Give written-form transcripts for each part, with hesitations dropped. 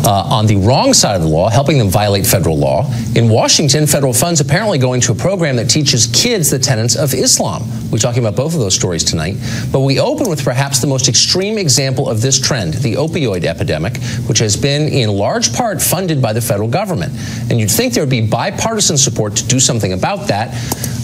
on the wrong side of the law, helping them violate federal law. In Washington, federal funds apparently going to a program that teaches kids the tenets of Islam. We're talking about both of those stories tonight. But we open with perhaps the most extreme example of this trend, the opioid epidemic, which has been in large part funded by the federal government. And you'd think there would be bipartisan support to do something about that,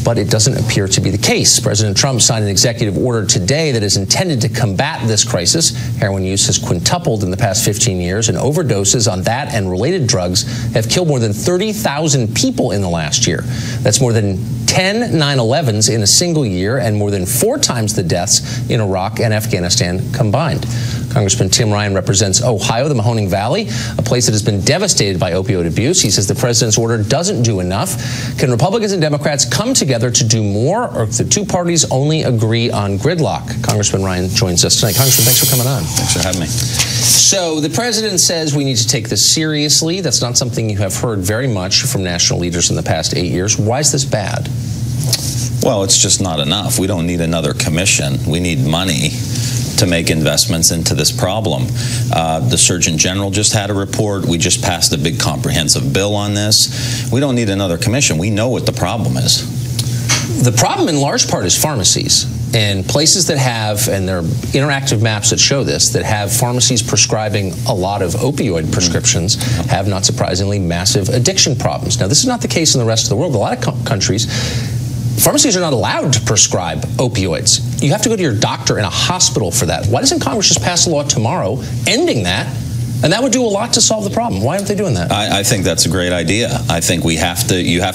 but it doesn't appear to be the case. President Trump signed an executive order today that is intended to combat this crisis. Heroin use has quintupled in the past 15 years, and overdoses on that and related drugs have killed more than 30,000 people in the last year. That's more than 10 9/11s in a single year and more than 4 times the deaths in Iraq and Afghanistan combined. Congressman Tim Ryan represents Ohio, the Mahoning Valley, a place that has been devastated by opioid abuse. He says the president's order doesn't do enough. Can Republicans and Democrats come together to do more, or if the two parties only agree on gridlock? Congressman Ryan joins us tonight. Congressman, thanks for coming on. Thanks for having me. So the president says we need to take this seriously. That's not something you have heard very much from national leaders in the past 8 years. Why is this bad? Well, it's just not enough. We don't need another commission. We need money to make investments into this problem. The Surgeon General just had a report. We just passed a big comprehensive bill on this. We don't need another commission. We know what the problem is. The problem in large part is pharmacies. And places that have, and there are interactive maps that show this, that have pharmacies prescribing a lot of opioid prescriptions have, not surprisingly, massive addiction problems. Now, this is not the case in the rest of the world. A lot of countries, pharmacies are not allowed to prescribe opioids. You have to go to your doctor in a hospital for that. Why doesn't Congress just pass a law tomorrow ending that? And that would do a lot to solve the problem. Why aren't they doing that? I think that's a great idea. I think you have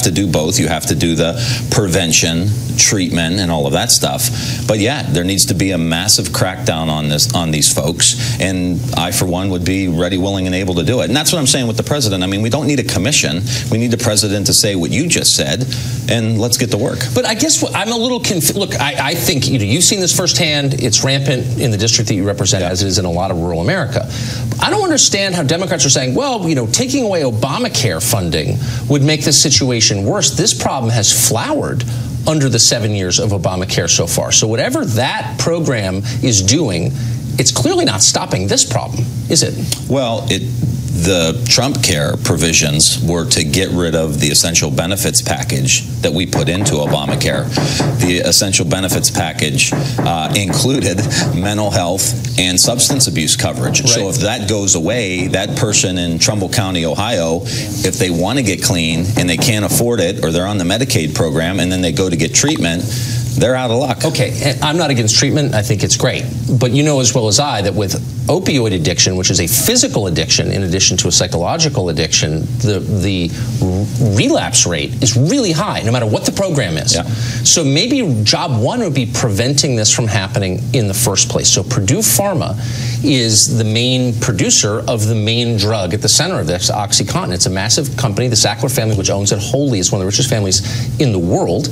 to do both. You have to do the prevention, treatment, and all of that stuff. But yeah, there needs to be a massive crackdown on these folks. And I, for one, would be ready, willing, and able to do it. And that's what I'm saying with the president. I mean, we don't need a commission. We need the president to say what you just said, and let's get to work. But I guess I'm a little confused. Look, I think you've seen this firsthand. It's rampant in the district that you represent, as it is in a lot of rural America. I don't understand how Democrats are saying, well, taking away Obamacare funding would make this situation worse. This problem has flowered under the 7 years of Obamacare so far. So whatever that program is doing, it's clearly not stopping this problem, is it? Well, the Trump care provisions were to get rid of the essential benefits package that we put into Obamacare. The essential benefits package included mental health and substance abuse coverage. Right. So if that goes away, that person in Trumbull County, Ohio, if they want to get clean and they can't afford it, or they're on the Medicaid program and then they go to get treatment, they're out of luck. Okay, I'm not against treatment. I think it's great. But you know as well as I that with opioid addiction, which is a physical addiction in addition to a psychological addiction, the relapse rate is really high, no matter what the program is. Yeah. So maybe job one would be preventing this from happening in the first place. So Purdue Pharma is the main producer of the main drug at the center of this, OxyContin. It's a massive company. The Sackler family, which owns it wholly, is one of the richest families in the world.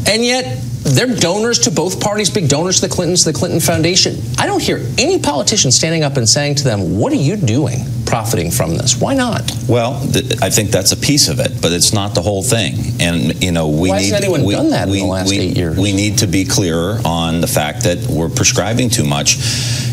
And yet, they're donors to both parties, big donors to the Clintons, the Clinton Foundation. I don't hear any politician standing up and saying to them, what are you doing profiting from this? Why not? Well, I think that's a piece of it, but it's not the whole thing. And, why hasn't anyone done that in the last 8 years? We need to be clearer on the fact that we're prescribing too much.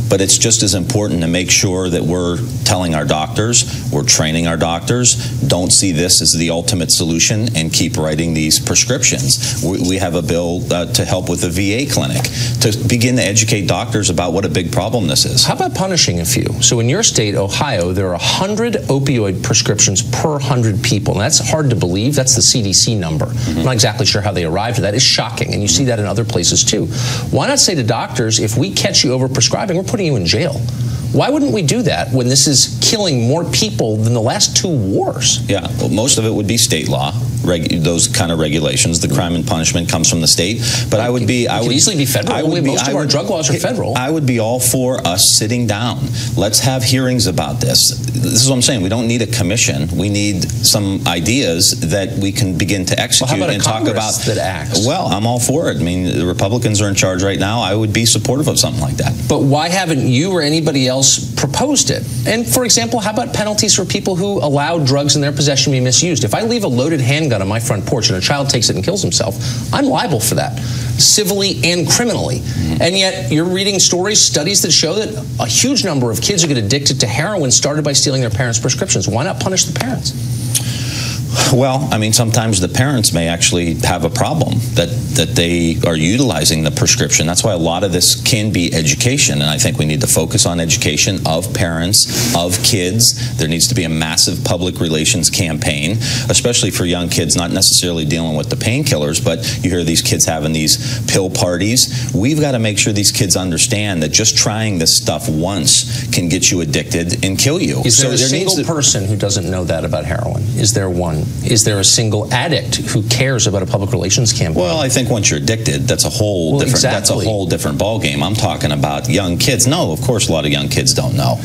But it's just as important to make sure that we're telling our doctors, we're training our doctors, don't see this as the ultimate solution and keep writing these prescriptions. We have a bill to help with the VA clinic to begin to educate doctors about what a big problem this is. How about punishing a few? So in your state, Ohio, there are 100 opioid prescriptions per 100 people. And that's hard to believe. That's the CDC number. I'm not exactly sure how they arrived at that. It's shocking. And you see that in other places too. Why not say to doctors, if we catch you over prescribing, we're putting you in jail? Why wouldn't we do that when this is killing more people than the last 2 wars? Yeah, well, most of it would be state law, those kind of regulations. The crime and punishment comes from the state. But I would easily be federal. Most of our drug laws are federal. I would be all for us sitting down. Let's have hearings about this. This is what I'm saying. We don't need a commission. We need some ideas that we can begin to execute and talk about that acts. Well, I'm all for it. I mean, the Republicans are in charge right now. I would be supportive of something like that. But why haven't you or anybody else proposed it? And for example, how about penalties for people who allow drugs in their possession to be misused? If I leave a loaded handgun on my front porch and a child takes it and kills himself, I'm liable for that. civilly and criminally. And yet you're reading studies that show that a huge number of kids who get addicted to heroin started by stealing their parents' prescriptions. Why not punish the parents? Well, I mean, sometimes the parents may actually have a problem that they are utilizing the prescription. That's why a lot of this can be education, and I think we need to focus on education of parents, of kids. There needs to be a massive public relations campaign, especially for young kids, not necessarily dealing with the painkillers, but you hear these kids having these pill parties. We've got to make sure these kids understand that just trying this stuff once can get you addicted and kill you. Is there a single person who doesn't know that about heroin? Is there one? Is there a single addict who cares about a public relations campaign? Well, I think once you're addicted, that's a whole different. Exactly. That's a whole different ballgame. I'm talking about young kids. No, of course, a lot of young kids don't know.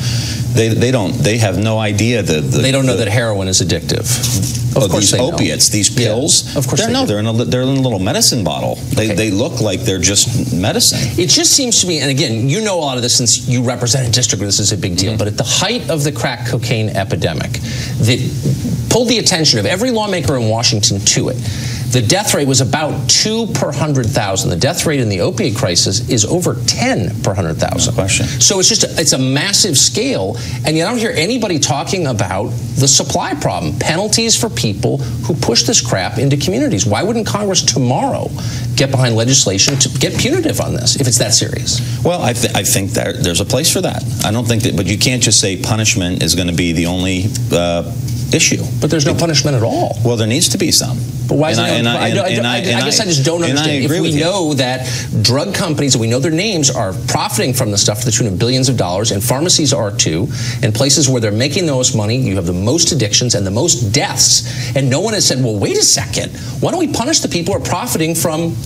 They don't. They have no idea that they don't know that heroin is addictive. Of course, these opiates, these pills. Yeah, of course, they're in a little medicine bottle. They look like they're just medicine. It just seems to me, and again, you know a lot of this since you represent a district where this is a big deal. But at the height of the crack cocaine epidemic, that pulled the attention of every lawmaker in Washington to it. The death rate was about 2 per 100,000. The death rate in the opiate crisis is over 10 per 100,000. No question. So it's a massive scale, and you don't hear anybody talking about the supply problem, penalties for people who push this crap into communities. Why wouldn't Congress tomorrow get behind legislation to get punitive on this if it's that serious? Well, I think that there's a place for that. I don't think that, but you can't just say punishment is going to be the only issue. But there's no punishment at all. Well, there needs to be some. But why is it? I guess I just don't understand. If we know that drug companies, and we know their names, are profiting from the stuff to the tune of billions of dollars, and pharmacies are too, and places where they're making the most money, you have the most addictions and the most deaths, and no one has said, well, wait a second, why don't we punish the people who are profiting from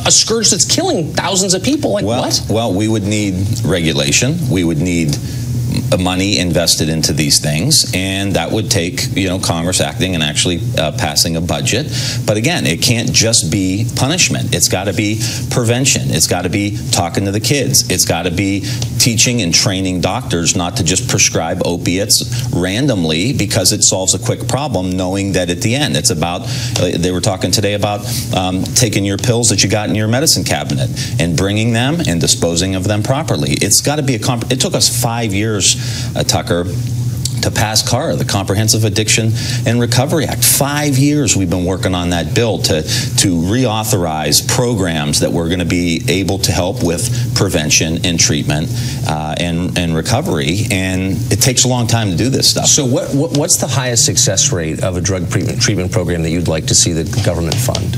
a scourge that's killing thousands of people? Like what? Well, we would need regulation. We would need money invested into these things, and that would take Congress acting and actually passing a budget. But again, it can't just be punishment. It's got to be prevention. It's got to be talking to the kids. It's got to be teaching and training doctors not to just prescribe opiates randomly because it solves a quick problem, knowing that at the end it's about, they were talking today about taking your pills that you got in your medicine cabinet and bringing them and disposing of them properly. It's got to be it took us 5 years, Tucker, to pass CAR, the Comprehensive Addiction and Recovery Act. 5 years we've been working on that bill to reauthorize programs that we're going to be able to help with prevention and treatment and recovery, and it takes a long time to do this stuff. So what's the highest success rate of a drug treatment program that you'd like to see the government fund?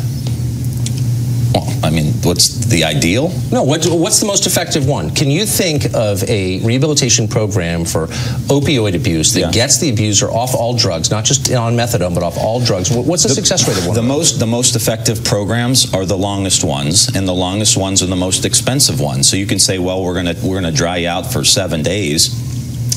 Well, I mean, what's the ideal? No, what's the most effective one? Can you think of a rehabilitation program for opioid abuse that gets the abuser off all drugs, not just on methadone, but off all drugs? What's the success rate of one? The most effective programs are the longest ones, and the longest ones are the most expensive ones. So you can say, well, we're gonna dry you out for 7 days.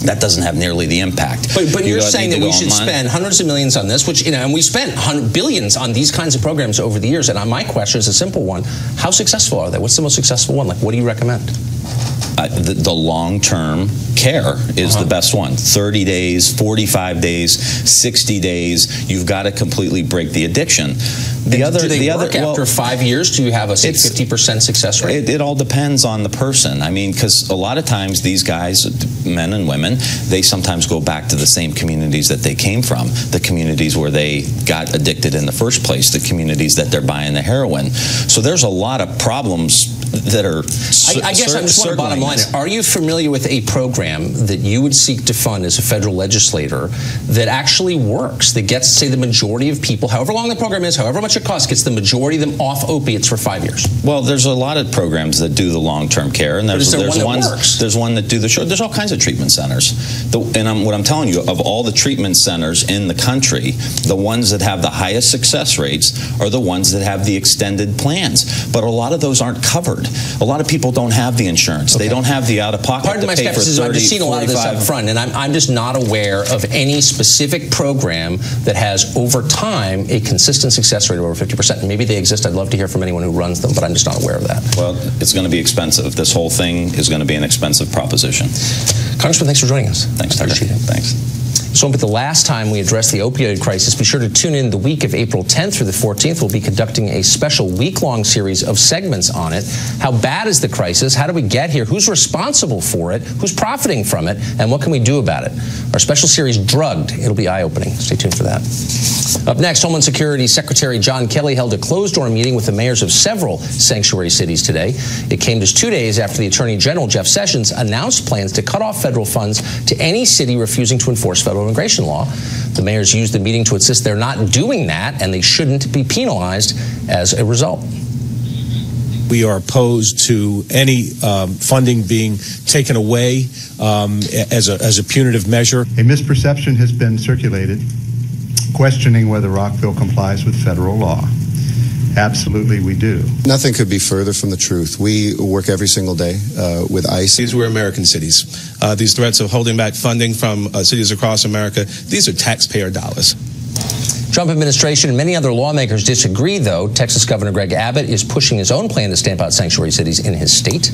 That doesn't have nearly the impact. But you're saying that we should spend hundreds of millions on this, which, and we spent billions on these kinds of programs over the years. And my question is a simple one: how successful are they? What's the most successful one? Like, what do you recommend? The long-term care is the best one. 30 days, 45 days, 60 days. You've got to completely break the addiction. Do they work after 5 years? Do you have a 50% success rate? It all depends on the person. I mean, because a lot of times these guys, men and women, they sometimes go back to the same communities that they came from, the communities where they got addicted in the first place, the communities that they're buying the heroin. So there's a lot of problems that are I guess I just want to bottom line it. Are you familiar with a program that you would seek to fund as a federal legislator that actually works, that gets, say, the majority of people, however long the program is, however much it costs, gets the majority of them off opiates for 5 years? Well, there's a lot of programs that do the long-term care, and there's one that do the short. There's all kinds of treatment centers. What I'm telling you, of all the treatment centers in the country, the ones that have the highest success rates are the ones that have the extended plans. But a lot of those aren't covered. A lot of people don't have the insurance. They don't have the out-of-pocket to pay for 30, I've just seen a lot of this up front, and I'm just not aware of any specific program that has, over time, a consistent success rate of over 50%. And maybe they exist. I'd love to hear from anyone who runs them, but I'm just not aware of that. Well, it's going to be expensive. This whole thing is going to be an expensive proposition. Congressman, thanks for joining us. Thanks, Tucker. Thanks. won't be the last time we address the opioid crisis. Be sure to tune in the week of April 10th through the 14th. We'll be conducting a special week-long series of segments on it. How bad is the crisis? How do we get here? Who's responsible for it? Who's profiting from it? And what can we do about it? Our special series, Drugged. It'll be eye-opening. Stay tuned for that. Up next, Homeland Security Secretary John Kelly held a closed-door meeting with the mayors of several sanctuary cities today. It came just 2 days after the Attorney General, Jeff Sessions, announced plans to cut off federal funds to any city refusing to enforce federal immigration law. The mayors used the meeting to insist they're not doing that and they shouldn't be penalized as a result. We are opposed to any funding being taken away as a punitive measure. A misperception has been circulated questioning whether Rockville complies with federal law. Absolutely, we do. Nothing could be further from the truth. We work every single day with ICE. These were American cities. These threats of holding back funding from cities across America, these are taxpayer dollars. Trump administration and many other lawmakers disagree, though. Texas Governor Greg Abbott is pushing his own plan to stamp out sanctuary cities in his state.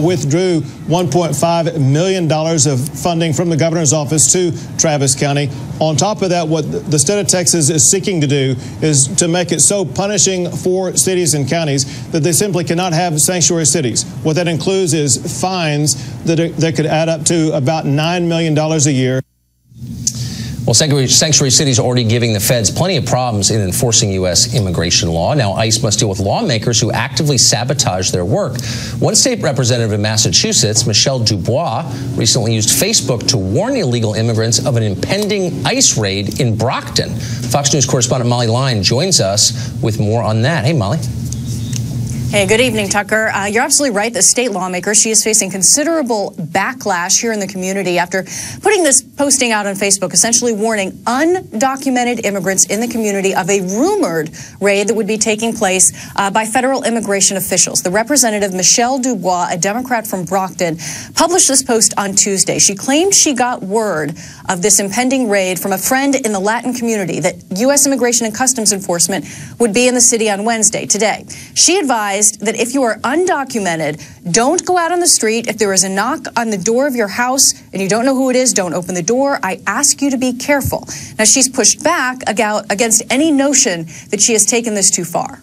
Withdrew $1.5 million of funding from the governor's office to Travis County. On top of that, what the state of Texas is seeking to do is to make it so punishing for cities and counties that they simply cannot have sanctuary cities. What that includes is fines that could add up to about $9 million a year. Well, sanctuary cities are already giving the feds plenty of problems in enforcing U.S. immigration law. Now, ICE must deal with lawmakers who actively sabotage their work. One state representative in Massachusetts, Michelle Dubois, recently used Facebook to warn illegal immigrants of an impending ICE raid in Brockton. Fox News correspondent Molly Line joins us with more on that. Hey, Molly. Hey, good evening, Tucker. You're absolutely right. The state lawmaker, she is facing considerable backlash here in the community after putting this posting out on Facebook, essentially warning undocumented immigrants in the community of a rumored raid that would be taking place by federal immigration officials. The representative, Michelle Dubois, a Democrat from Brockton, published this post on Tuesday. She claimed she got word of this impending raid from a friend in the Latin community that U.S. Immigration and Customs Enforcement would be in the city on Wednesday, today. She advised that if you are undocumented, don't go out on the street. If there is a knock on the door of your house and you don't know who it is, don't open the door. I ask you to be careful. Now, she's pushed back against any notion that she has taken this too far.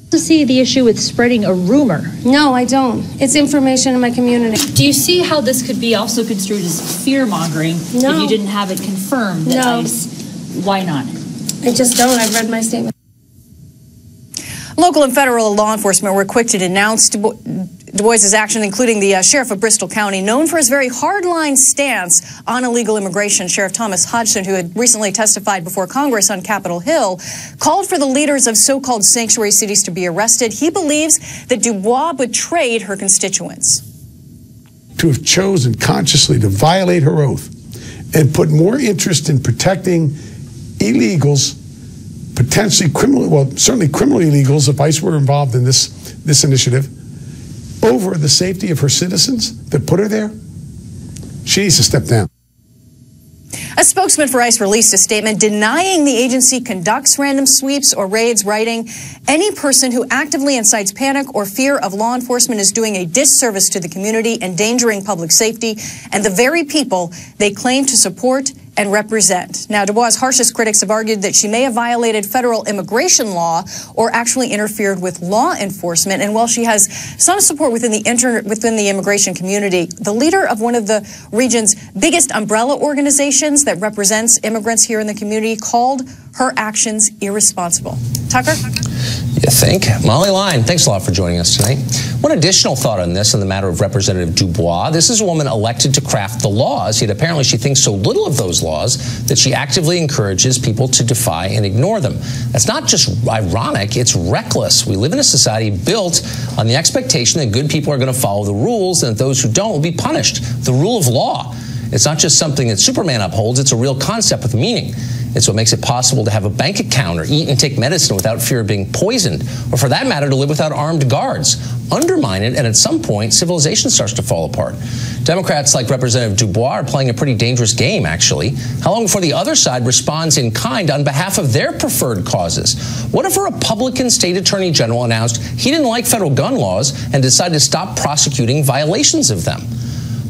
To see the issue with spreading a rumor? No, I don't. It's information in my community. Do you see how this could be also construed as fear-mongering if you didn't have it confirmed that ICE? Why not? I just don't. I've read my statement. Local and federal law enforcement were quick to denounce Du Bois's action, including the sheriff of Bristol County, known for his very hardline stance on illegal immigration. Sheriff Thomas Hodgson, who had recently testified before Congress on Capitol Hill, called for the leaders of so-called sanctuary cities to be arrested. He believes that Dubois betrayed her constituents. To have chosen consciously to violate her oath and put more interest in protecting illegals, potentially criminal, well, certainly criminal illegals if ICE were involved in this initiative, over the safety of her citizens that put her there, she needs to step down. A spokesman for ICE released a statement denying the agency conducts random sweeps or raids, writing, "Any person who actively incites panic or fear of law enforcement is doing a disservice to the community, endangering public safety and the very people they claim to support and represent." Now, Dubois' harshest critics have argued that she may have violated federal immigration law or actually interfered with law enforcement. And while she has some support within the immigration community, the leader of one of the region's biggest umbrella organizations that represents immigrants here in the community called her actions irresponsible. Tucker? You think? Molly Line, thanks a lot for joining us tonight. One additional thought on this, in the matter of Representative Dubois. This is a woman elected to craft the laws, yet apparently she thinks so little of those laws that she actively encourages people to defy and ignore them. That's not just ironic, it's reckless. We live in a society built on the expectation that good people are going to follow the rules and that those who don't will be punished. The rule of law. It's not just something that Superman upholds, it's a real concept with meaning. It's what makes it possible to have a bank account or eat and take medicine without fear of being poisoned, or for that matter, to live without armed guards. Undermine it, and at some point, civilization starts to fall apart. Democrats like Representative Dubois are playing a pretty dangerous game, actually. How long before the other side responds in kind on behalf of their preferred causes? What if a Republican state attorney general announced he didn't like federal gun laws and decided to stop prosecuting violations of them?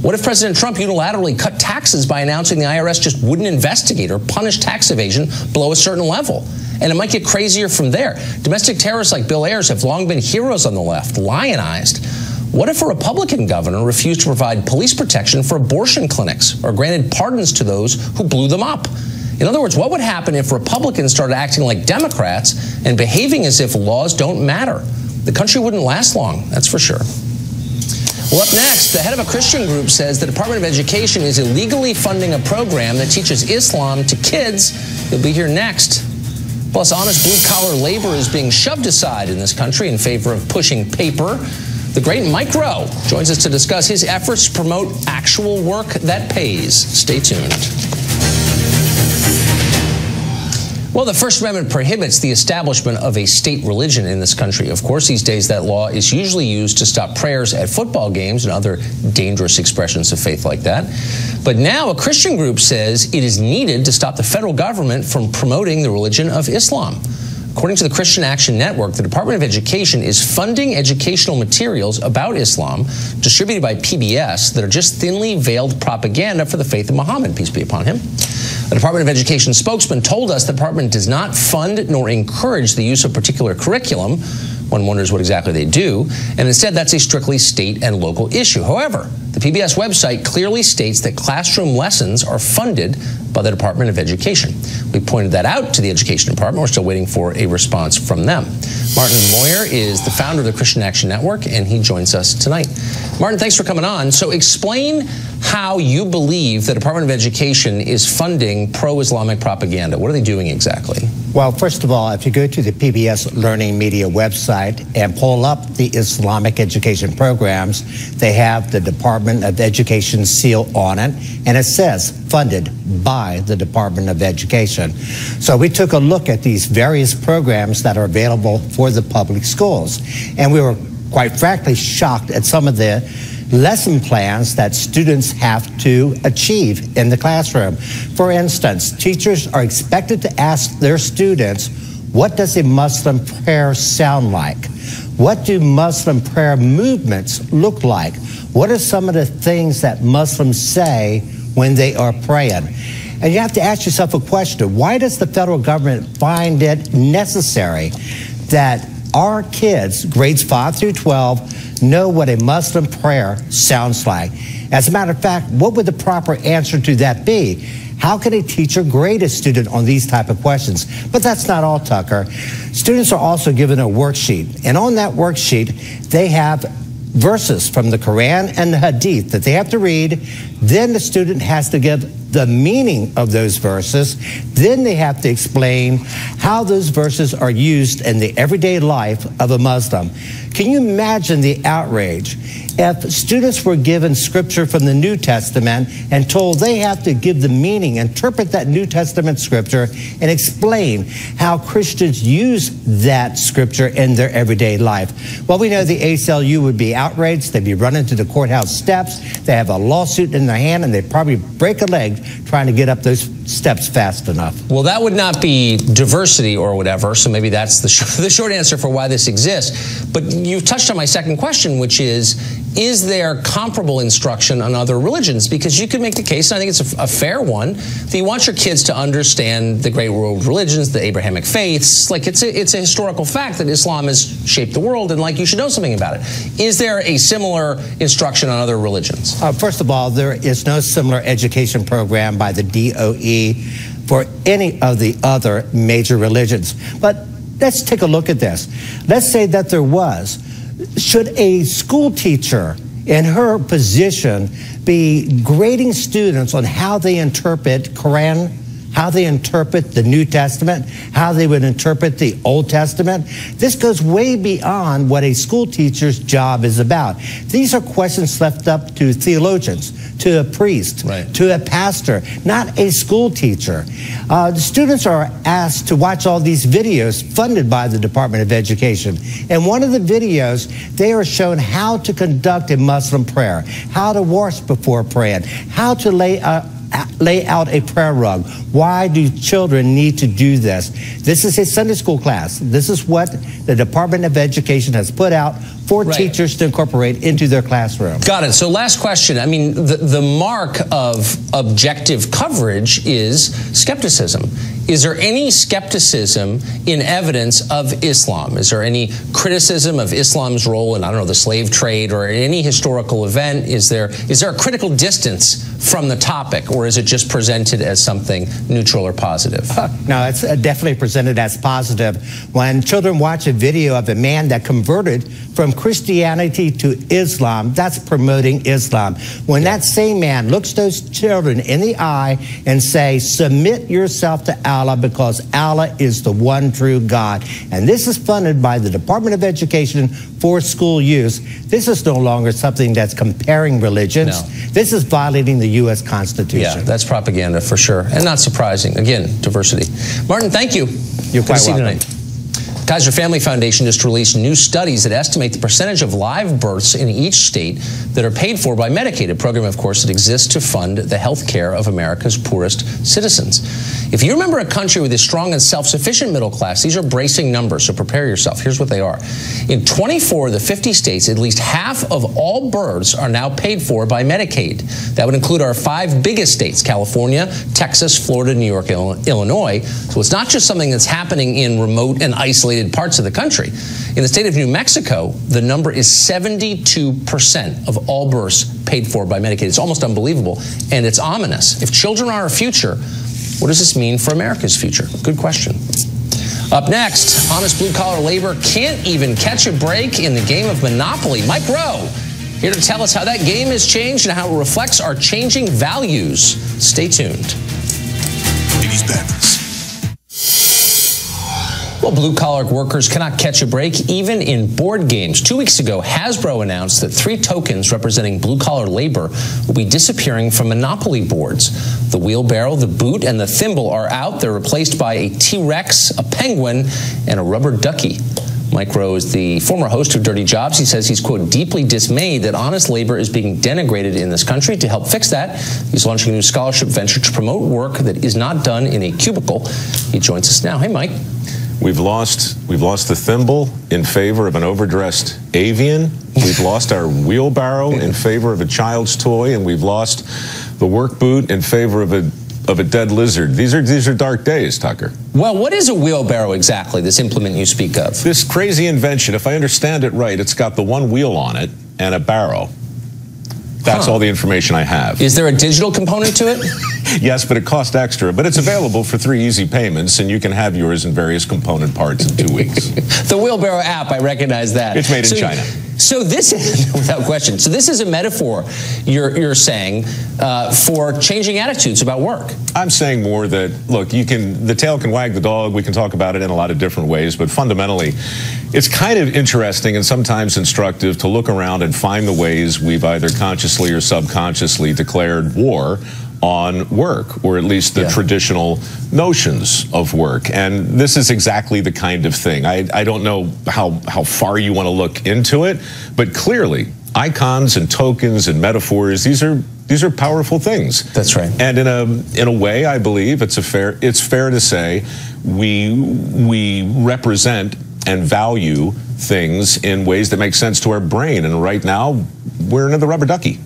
What if President Trump unilaterally cut taxes by announcing the IRS just wouldn't investigate or punish tax evasion below a certain level? And it might get crazier from there. Domestic terrorists like Bill Ayers have long been heroes on the left, lionized. What if a Republican governor refused to provide police protection for abortion clinics or granted pardons to those who blew them up? In other words, what would happen if Republicans started acting like Democrats and behaving as if laws don't matter? The country wouldn't last long, that's for sure. Well, up next, the head of a Christian group says the Department of Education is illegally funding a program that teaches Islam to kids. You'll be here next. Plus, honest blue-collar labor is being shoved aside in this country in favor of pushing paper. The great Mike Rowe joins us to discuss his efforts to promote actual work that pays. Stay tuned. Well, the First Amendment prohibits the establishment of a state religion in this country. Of course, these days that law is usually used to stop prayers at football games and other dangerous expressions of faith like that. But now a Christian group says it is needed to stop the federal government from promoting the religion of Islam. According to the Christian Action Network, the Department of Education is funding educational materials about Islam distributed by PBS that are just thinly veiled propaganda for the faith of Muhammad, peace be upon him. The Department of Education spokesman told us the department does not fund nor encourage the use of particular curriculum. One wonders what exactly they do, and instead that's a strictly state and local issue. However, the PBS website clearly states that classroom lessons are funded by the Department of Education. We pointed that out to the Education Department. We're still waiting for a response from them. Martin Moyer is the founder of the Christian Action Network, and he joins us tonight. Martin, thanks for coming on. So explain how you believe the Department of Education is funding pro-Islamic propaganda. What are they doing exactly? Well, first of all, if you go to the PBS Learning Media website and pull up the Islamic education programs, they have the Department of Education seal on it, and it says funded by the Department of Education. So we took a look at these various programs that are available for the public schools, and we were quite frankly shocked at some of the lesson plans that students have to achieve in the classroom. For instance, teachers are expected to ask their students, what does a Muslim prayer sound like? What do Muslim prayer movements look like? What are some of the things that Muslims say when they are praying? And you have to ask yourself a question. Why does the federal government find it necessary that our kids, grades 5 through 12, know what a Muslim prayer sounds like? As a matter of fact, what would the proper answer to that be? How can a teacher grade a student on these type of questions? But that's not all, Tucker. Students are also given a worksheet, and on that worksheet, they have verses from the Quran and the Hadith that they have to read. Then the student has to give the meaning of those verses. Then they have to explain how those verses are used in the everyday life of a Muslim. Can you imagine the outrage if students were given scripture from the New Testament and told they have to give the meaning, interpret that New Testament scripture, and explain how Christians use that scripture in their everyday life? Well, we know the ACLU would be outraged. They'd be running to the courthouse steps. They have a lawsuit in their hand, and they'd probably break a leg trying to get up those steps fast enough. Well, that would not be diversity or whatever, so maybe that's the short answer for why this exists. But you've touched on my second question, which is there comparable instruction on other religions? Because you could make the case, and I think it's a fair one, that you want your kids to understand the great world religions, the Abrahamic faiths. Like, it's a historical fact that Islam has shaped the world, and like, you should know something about it. Is there a similar instruction on other religions? First of all, there is no similar education program by the DOE for any of the other major religions. But let's take a look at this. Let's say that there was. Should a school teacher in her position be grading students on how they interpret Quran, how they interpret the New Testament, how they would interpret the Old Testament? This goes way beyond what a school teacher's job is about. These are questions left up to theologians, to a priest, right, to a pastor, not a school teacher. The students are asked to watch all these videos funded by the Department of Education. And one of the videos, they are shown how to conduct a Muslim prayer, how to wash before praying, how to lay lay out a prayer rug. Why do children need to do this? This is a Sunday school class. This is what the Department of Education has put out for teachers to incorporate into their classroom. Got it. So last question. I mean, the mark of objective coverage is skepticism. Is there any skepticism in evidence of Islam? Is there any criticism of Islam's role in, I don't know, the slave trade or any historical event? Is there a critical distance from the topic, or is it just presented as something neutral or positive? No, it's definitely presented as positive. When children watch a video of a man that converted from Christianity to Islam, that's promoting Islam. When that same man looks those children in the eye and say, submit yourself to Allah because Allah is the one true God. And this is funded by the Department of Education for school use. This is no longer something that's comparing religions. No. This is violating the U.S. Constitution. Yeah, that's propaganda for sure. And not surprising. Again, diversity. Martin, thank you. You're quite welcome. Tonight. Kaiser Family Foundation just released new studies that estimate the percentage of live births in each state that are paid for by Medicaid, a program, of course, that exists to fund the health care of America's poorest citizens. If you remember a country with a strong and self-sufficient middle class, these are bracing numbers, so prepare yourself. Here's what they are. In 24 of the 50 states, at least half of all births are now paid for by Medicaid. That would include our 5 biggest states, California, Texas, Florida, New York, Illinois. So it's not just something that's happening in remote and isolated parts of the country. In the state of New Mexico, the number is 72% of all births paid for by Medicaid. It's almost unbelievable, and it's ominous. If children are our future, what does this mean for America's future? Good question. Up next, honest blue-collar labor can't even catch a break in the game of Monopoly. Mike Rowe here to tell us how that game has changed and how it reflects our changing values. Stay tuned. Ladies Badlands. Well, blue-collar workers cannot catch a break even in board games. 2 weeks ago, Hasbro announced that 3 tokens representing blue-collar labor will be disappearing from Monopoly boards. The wheelbarrow, the boot, and the thimble are out. They're replaced by a T-Rex, a penguin, and a rubber ducky. Mike Rowe is the former host of Dirty Jobs. He says he's, quote, deeply dismayed that honest labor is being denigrated in this country. To help fix that, he's launching a new scholarship venture to promote work that is not done in a cubicle. He joins us now. Hey, Mike. We've lost the thimble in favor of an overdressed avian. We've lost our wheelbarrow in favor of a child's toy, and we've lost the work boot in favor of a dead lizard. These are dark days, Tucker. Well, what is a wheelbarrow exactly, this implement you speak of? This crazy invention, if I understand it right, it's got the one wheel on it and a barrow. That's all the information I have. Is there a digital component to it? Yes, but it costs extra. But it's available for 3 easy payments, and you can have yours in various component parts in 2 weeks. The wheelbarrow app, I recognize that. It's made in China. So this is, without question, so this is a metaphor, you're saying, for changing attitudes about work. I'm saying more that, look, the tail can wag the dog. We can talk about it in a lot of different ways, but fundamentally, it's kind of interesting and sometimes instructive to look around and find the ways we've either consciously or subconsciously declared war on work, or at least the traditional notions of work. And this is exactly the kind of thing. I don't know how far you want to look into it, but clearly icons and tokens and metaphors, these are powerful things. That's right. And in a way, I believe it's fair to say we represent and value things in ways that make sense to our brain. And right now, we're into the rubber ducky.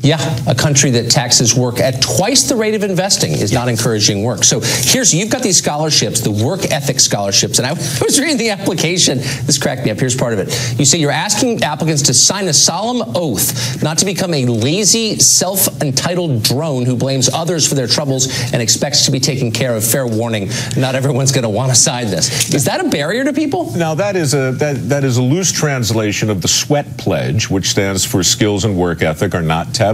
Yeah, a country that taxes work at twice the rate of investing is not encouraging work. So you've got these scholarships, the work ethic scholarships, and I was reading the application. This cracked me up. Here's part of it. You say you're asking applicants to sign a solemn oath not to become a lazy, self-entitled drone who blames others for their troubles and expects to be taken care of. Fair warning, not everyone's going to want to sign this. Is that a barrier to people? Now, that is a loose translation of the SWEAT pledge, which stands for skills and work ethic are not taboo.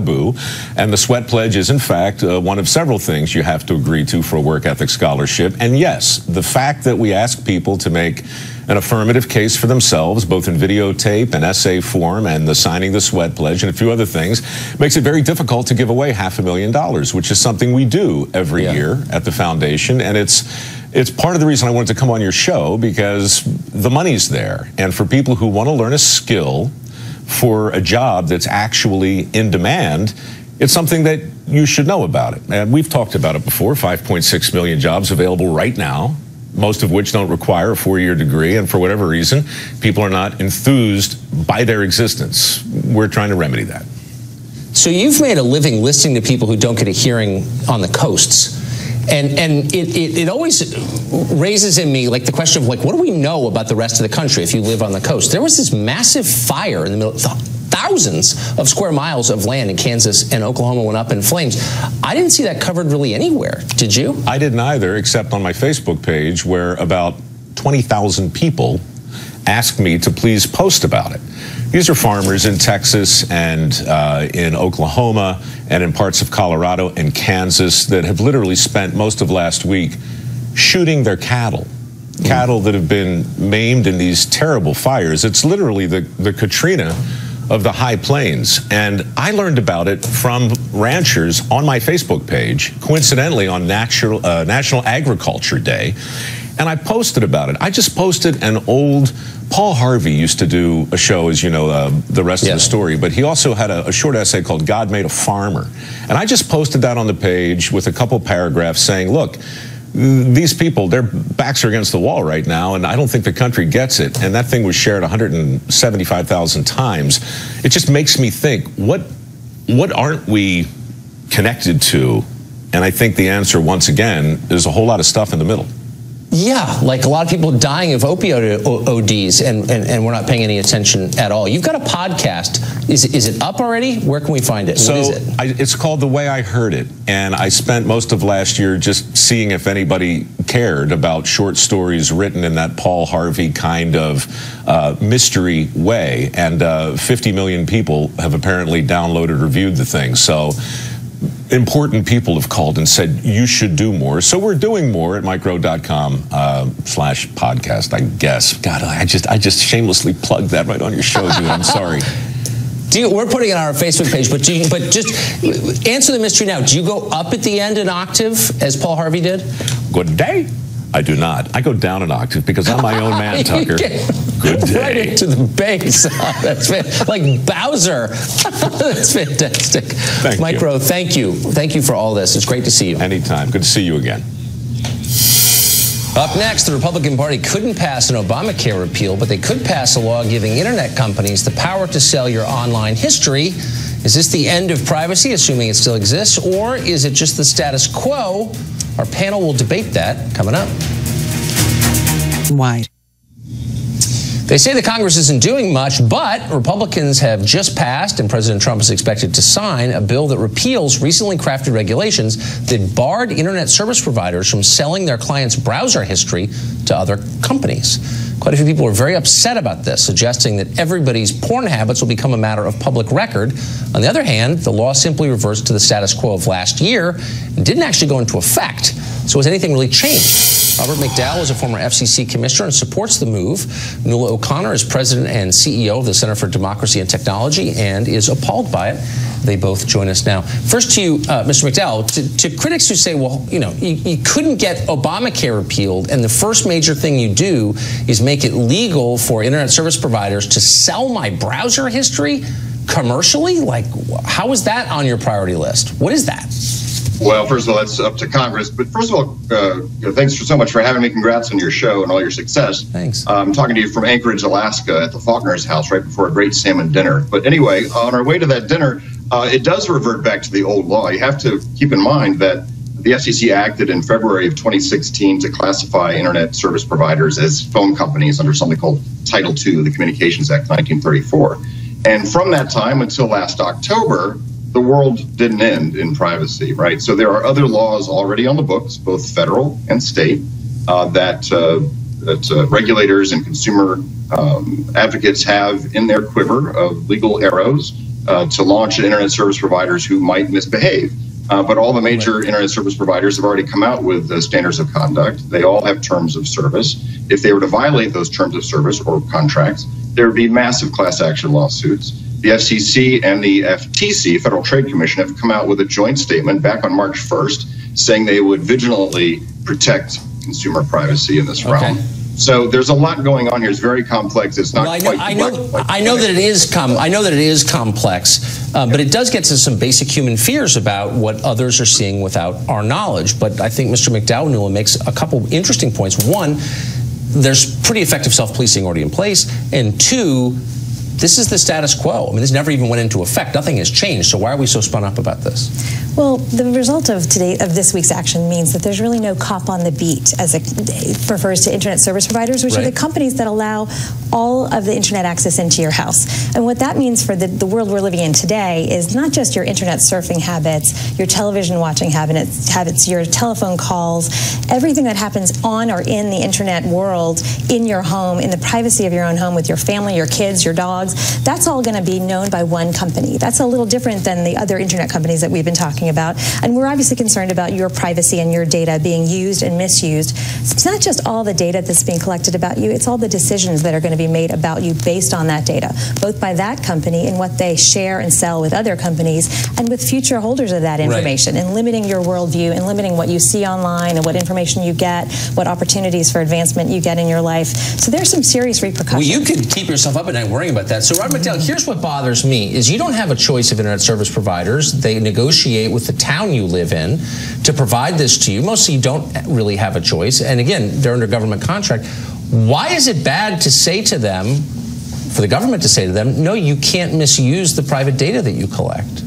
And the SWEAT pledge is, in fact, one of several things you have to agree to for a work ethic scholarship. And yes, the fact that we ask people to make an affirmative case for themselves, both in videotape and essay form, and the signing the SWEAT pledge and a few other things, makes it very difficult to give away $500,000, which is something we do every year at the foundation. And it's part of the reason I wanted to come on your show, because the money's there. And for people who want to learn a skill for a job that's actually in demand, it's something that you should know about it. And we've talked about it before, 5.6 million jobs available right now, most of which don't require a 4-year degree, and for whatever reason, people are not enthused by their existence. We're trying to remedy that. So you've made a living listening to people who don't get a hearing on the coasts. And it always raises in me, like, the question of, like, what do we know about the rest of the country if you live on the coast? There was this massive fire in the middle, thousands of square miles of land in Kansas and Oklahoma went up in flames. I didn't see that covered really anywhere. Did you? I didn't either, except on my Facebook page, where about 20,000 people asked me to please post about it. These are farmers in Texas and in Oklahoma and in parts of Colorado and Kansas that have literally spent most of last week shooting their cattle that have been maimed in these terrible fires. It's literally the Katrina of the high plains. And I learned about it from ranchers on my Facebook page, coincidentally on National Agriculture Day. And I posted about it. I just posted an old, Paul Harvey used to do a show, as you know, the rest of the story, but he also had a short essay called God Made a Farmer. And I just posted that on the page with a couple paragraphs saying, look, these people, their backs are against the wall right now, and I don't think the country gets it. And that thing was shared 175,000 times. It just makes me think, what aren't we connected to? And I think the answer, once again, is a whole lot of stuff in the middle. Yeah, like a lot of people dying of opioid ODs, and we're not paying any attention at all. You've got a podcast. Is it up already? Where can we find it? So what is it? It's called The Way I Heard It, and I spent most of last year just seeing if anybody cared about short stories written in that Paul Harvey kind of mystery way, and 50 million people have apparently downloaded or viewed the thing. So important people have called and said, you should do more. So we're doing more at micro.com/podcast, I guess. God, I just shamelessly plugged that right on your show, dude. I'm sorry. We're putting it on our Facebook page, but just answer the mystery now. Do you go up at the end an octave, as Paul Harvey did? Good day. I do not. I go down an octave because I'm my own man, Tucker. Good day. Right into the bass. That's like Bowser. That's fantastic. Micro, thank you. Thank you for all this. It's great to see you. Anytime. Good to see you again. Up next, the Republican Party couldn't pass an Obamacare repeal, but they could pass a law giving internet companies the power to sell your online history. Is this the end of privacy, assuming it still exists, or is it just the status quo? Our panel will debate that coming up. Wide. They say the Congress isn't doing much, but Republicans have just passed, and President Trump is expected to sign, a bill that repeals recently crafted regulations that barred internet service providers from selling their clients' browser history to other companies. Quite a few people are very upset about this, suggesting that everybody's porn habits will become a matter of public record. On the other hand, the law simply reverts to the status quo of last year and didn't actually go into effect. So has anything really changed? Robert McDowell is a former FCC commissioner and supports the move. Nuala O'Connor is president and CEO of the Center for Democracy and Technology and is appalled by it. They both join us now. First to you, Mr. McDowell, to critics who say, well, you know, you couldn't get Obamacare repealed, and the first major thing you do is make it legal for internet service providers to sell my browser history commercially? Like, how is that on your priority list? What is that? Well, first of all, that's up to Congress. But first of all, thanks so much for having me. Congrats on your show and all your success. Thanks. I'm talking to you from Anchorage, Alaska, at the Faulkner's house right before a great salmon dinner. But anyway, on our way to that dinner, it does revert back to the old law. You have to keep in mind that the FCC acted in February of 2016 to classify internet service providers as phone companies under something called Title II, the Communications Act 1934. And from that time until last October, the world didn't end in privacy, right? So there are other laws already on the books, both federal and state, that regulators and consumer advocates have in their quiver of legal arrows to launch internet service providers who might misbehave. But all the major internet service providers have already come out with standards of conduct. They all have terms of service. If they were to violate those terms of service or contracts, there would be massive class action lawsuits. The FCC and the FTC, Federal Trade Commission, have come out with a joint statement back on March 1st saying they would vigilantly protect consumer privacy in this realm. So there's a lot going on here. It's very complex. It's not well, quite. I know that it is complex, but it does get to some basic human fears about what others are seeing without our knowledge. But I think Mr. McDowell makes a couple interesting points. One, there's pretty effective self-policing already in place, and two, this is the status quo. I mean, this never even went into effect. Nothing has changed. So why are we so spun up about this? Well, the result of this week's action means that there's really no cop on the beat, as it refers to internet service providers, which are the companies that allow all of the internet access into your house. And what that means for the world we're living in today is not just your internet surfing habits, your television watching habits, your telephone calls, everything that happens on or in the internet world, in your home, in the privacy of your own home with your family, your kids, your dogs. That's all going to be known by one company. That's a little different than the other internet companies that we've been talking about. And we're obviously concerned about your privacy and your data being used and misused. It's not just all the data that's being collected about you, it's all the decisions that are going to be made about you based on that data, both by that company and what they share and sell with other companies and with future holders of that information, and limiting your worldview and limiting what you see online and what information you get, what opportunities for advancement you get in your life. So there's some serious repercussions. Well, you could keep yourself up at night worrying about that. So, Robert McDowell, here's what bothers me, is you don't have a choice of internet service providers. They negotiate with the town you live in to provide this to you. Mostly you don't really have a choice. And again, they're under government contract. Why is it bad to say to them, for the government to say to them, no, you can't misuse the private data that you collect?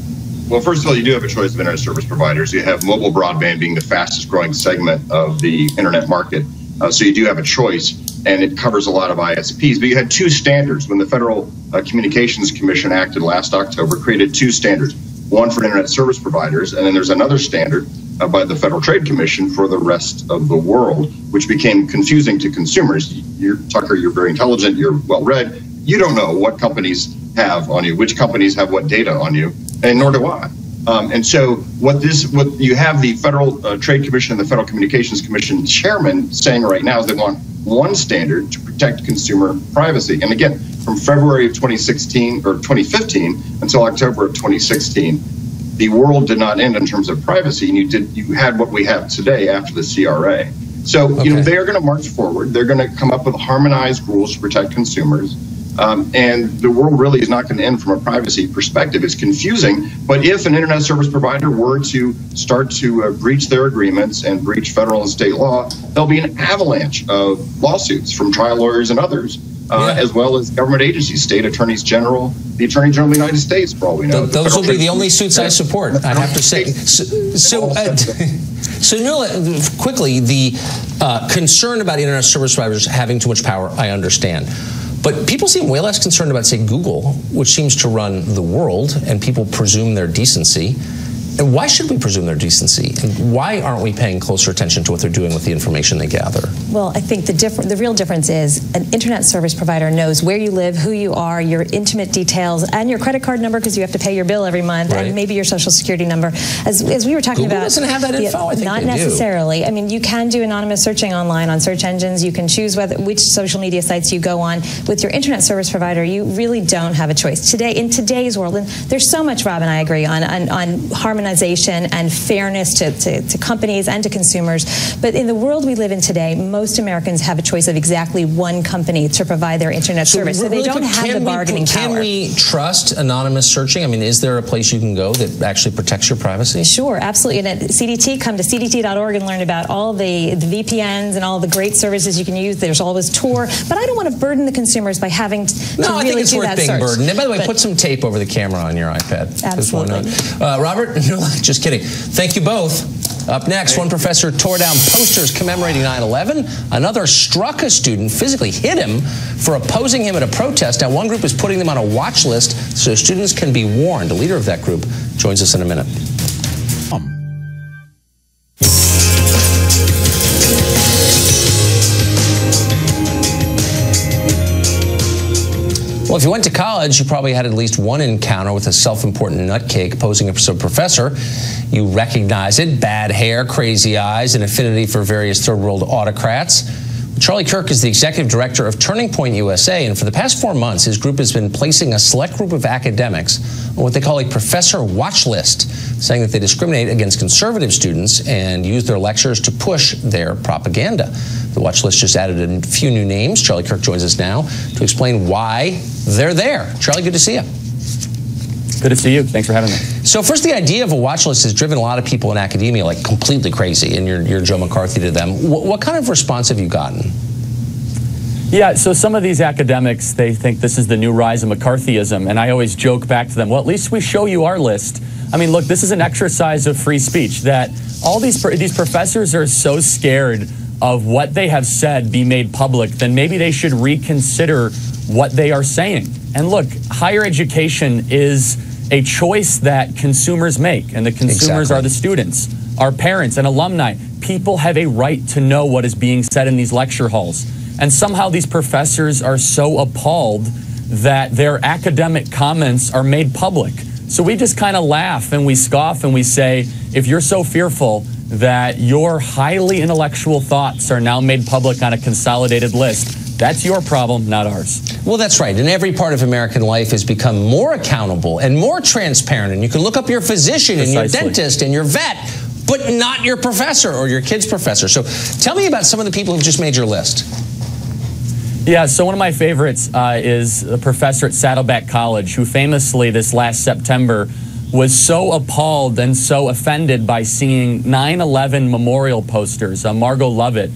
Well, first of all, you do have a choice of internet service providers. You have mobile broadband being the fastest growing segment of the internet market. So you do have a choice, and it covers a lot of ISPs. But you had two standards when the Federal Communications Commission acted last October, created two standards, one for internet service providers, and then there's another standard by the Federal Trade Commission for the rest of the world, which became confusing to consumers. Tucker, you're very intelligent, you're well-read. You don't know what companies have on you, which companies have what data on you, and nor do I. And so what you have the Federal Trade Commission and the Federal Communications Commission chairman saying right now is they want one standard to protect consumer privacy. And again, from February of 2016 or 2015 until October of 2016, the world did not end in terms of privacy, and you had what we have today after the CRA. So they are going to march forward. They're going to come up with harmonized rules to protect consumers. And the world really is not going to end from a privacy perspective. It's confusing, but if an internet service provider were to start to breach their agreements and breach federal and state law, there'll be an avalanche of lawsuits from trial lawyers and others, as well as government agencies, state attorneys general, the Attorney General of the United States, for all we know. Those will be the only suits I support, I have to say. So Nuala, quickly, the concern about internet service providers having too much power, I understand. But people seem way less concerned about, say, Google, which seems to run the world, and people presume their decency. And why should we presume their decency? And why aren't we paying closer attention to what they're doing with the information they gather? Well, I think the real difference is an internet service provider knows where you live, who you are, your intimate details, and your credit card number because you have to pay your bill every month, and maybe your social security number. As we were talking Google about, doesn't have that info. I think not they necessarily. do. I mean, you can do anonymous searching online on search engines. You can choose which social media sites you go on. With your internet service provider, you really don't have a choice today. In today's world, and there's so much, Rob and I agree on harmonization and fairness to companies and to consumers. But in the world we live in today, most Americans have a choice of exactly one company to provide their internet service. So they don't have the bargaining power. Can we trust anonymous searching? I mean, is there a place you can go that actually protects your privacy? Sure, absolutely. And at CDT, come to cdt.org and learn about all the VPNs and all the great services you can use. There's always Tor. But I don't want to burden the consumers by having to really do that search. No, I think it's worth being burdened. And by the way, put some tape over the camera on your iPad. Absolutely. Robert, just kidding. Thank you both. Up next, one professor tore down posters commemorating 9/11. Another struck a student, physically hit him for opposing him at a protest. Now, one group is putting them on a watch list so students can be warned. The leader of that group joins us in a minute. Well, if you went to college, you probably had at least one encounter with a self-important nutcake posing as a professor. You recognize it: bad hair, crazy eyes, an affinity for various third world autocrats. Charlie Kirk is the executive director of Turning Point USA, and for the past 4 months, his group has been placing a select group of academics on what they call a professor watch list, saying that they discriminate against conservative students and use their lectures to push their propaganda. The watch list just added a few new names. Charlie Kirk joins us now to explain why they're there. Charlie, good to see you. Good to see you. Thanks for having me. So first, the idea of a watch list has driven a lot of people in academia like completely crazy, and you're Joe McCarthy to them. What kind of response have you gotten? Yeah, so some of these academics, they think this is the new rise of McCarthyism, and I always joke back to them, well, at least we show you our list. I mean, look, this is an exercise of free speech, that all these professors are so scared of what they have said be made public, then maybe they should reconsider what they are saying. And look, higher education is a choice that consumers make, and the consumers are the students, our parents and alumni. People have a right to know what is being said in these lecture halls. And somehow these professors are so appalled that their academic comments are made public. So we just kind of laugh and we scoff and we say, if you're so fearful that your highly intellectual thoughts are now made public on a consolidated list, that's your problem, not ours. Well, that's right. And every part of American life has become more accountable and more transparent. And you can look up your physician and your dentist and your vet, but not your professor or your kid's professor. So tell me about some of the people who've just made your list. Yeah, so one of my favorites is a professor at Saddleback College who famously this last September was so appalled and so offended by seeing 9/11 memorial posters. Margot Lovett,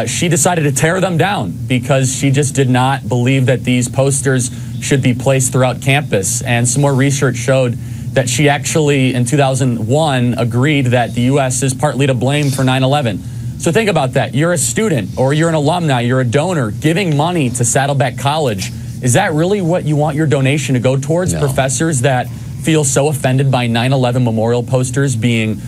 she decided to tear them down because she just did not believe that these posters should be placed throughout campus. And some more research showed that she actually, in 2001, agreed that the U.S. is partly to blame for 9/11. So think about that. You're a student or you're an alumni, you're a donor giving money to Saddleback College. Is that really what you want your donation to go towards? No. Professors that feel so offended by 9/11 memorial posters being,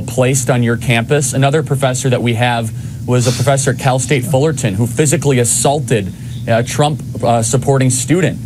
placed on your campus. Another professor that we have was a professor at Cal State Fullerton who physically assaulted a Trump supporting student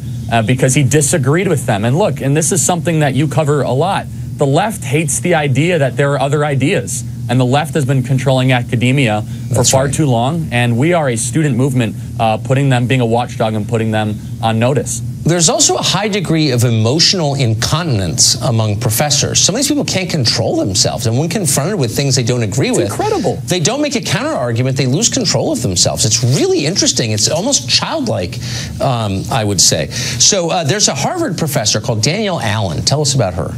because he disagreed with them. And look, and this is something that you cover a lot. The left hates the idea that there are other ideas. And the left has been controlling academia for far too long. And we are a student movement being a watchdog and putting them on notice. There's also a high degree of emotional incontinence among professors. Some of these people can't control themselves. And when confronted with things they don't agree with, incredible. They don't make a counter argument. They lose control of themselves. It's really interesting. It's almost childlike, I would say. So there's a Harvard professor called Danielle Allen. Tell us about her.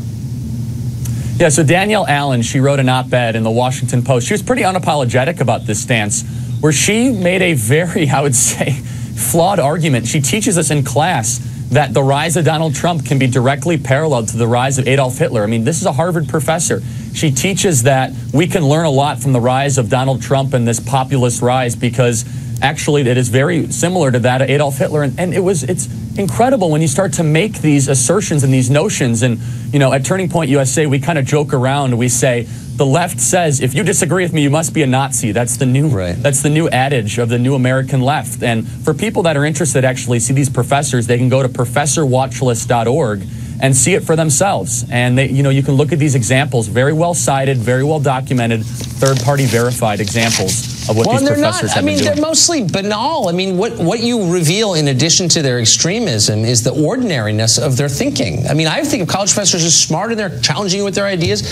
Yeah, so Danielle Allen, she wrote an op-ed in the Washington Post. She was pretty unapologetic about this stance, where she made a very, I would say, flawed argument. She teaches us in class that the rise of Donald Trump can be directly paralleled to the rise of Adolf Hitler. I mean, this is a Harvard professor. She teaches that we can learn a lot from the rise of Donald Trump and this populist rise because actually it is very similar to that of Adolf Hitler. And it's incredible when you start to make these assertions and these notions. And, at Turning Point USA, we kind of joke around. We say, the left says, if you disagree with me, you must be a Nazi. That's the new adage of the new American left. And for people that are interested to actually see these professors, they can go to professorwatchlist.org and see it for themselves. And you can look at these examples, very well cited, very well documented, third-party verified examples of what these professors have been doing. They're mostly banal. I mean, what you reveal in addition to their extremism is the ordinariness of their thinking. I mean, I think of college professors as smart and they're challenging you with their ideas.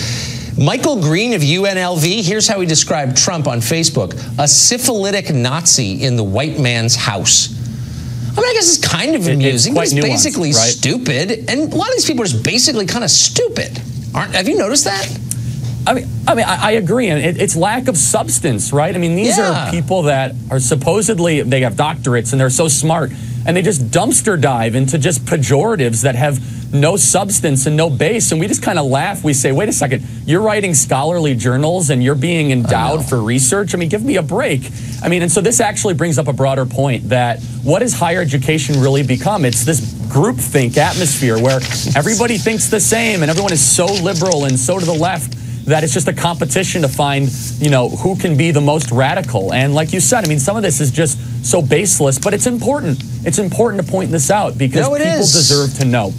Michael Green of UNLV, here's how he described Trump on Facebook: a syphilitic Nazi in the white man's house. I mean, I guess it's kind of amusing, but it's basically stupid. And a lot of these people are just basically kind of stupid. Have you noticed that? I agree, and it's lack of substance, right? I mean, these are people that are supposedly, they have doctorates and they're so smart, and they just dumpster dive into just pejoratives that have no substance and no base, and we just kind of laugh. We say, wait a second, you're writing scholarly journals and you're being endowed for research? I mean, give me a break. I mean, and so this actually brings up a broader point that what has higher education really become? It's this groupthink atmosphere where everybody thinks the same and everyone is so liberal and so to the left that it's just a competition to find, who can be the most radical. And like you said, I mean, some of this is just so baseless, but it's important. It's important to point this out because people deserve to know.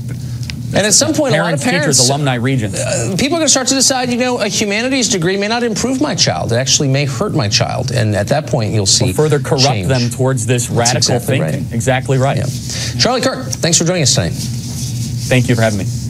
And at some point, a lot of parents, teachers, alumni, regents, people are going to start to decide, you know, a humanities degree may not improve my child. It actually may hurt my child. And at that point, you'll see further corrupt change. them towards this radical exactly thinking. Right. Exactly right. Yeah. Charlie Kirk, thanks for joining us tonight. Thank you for having me.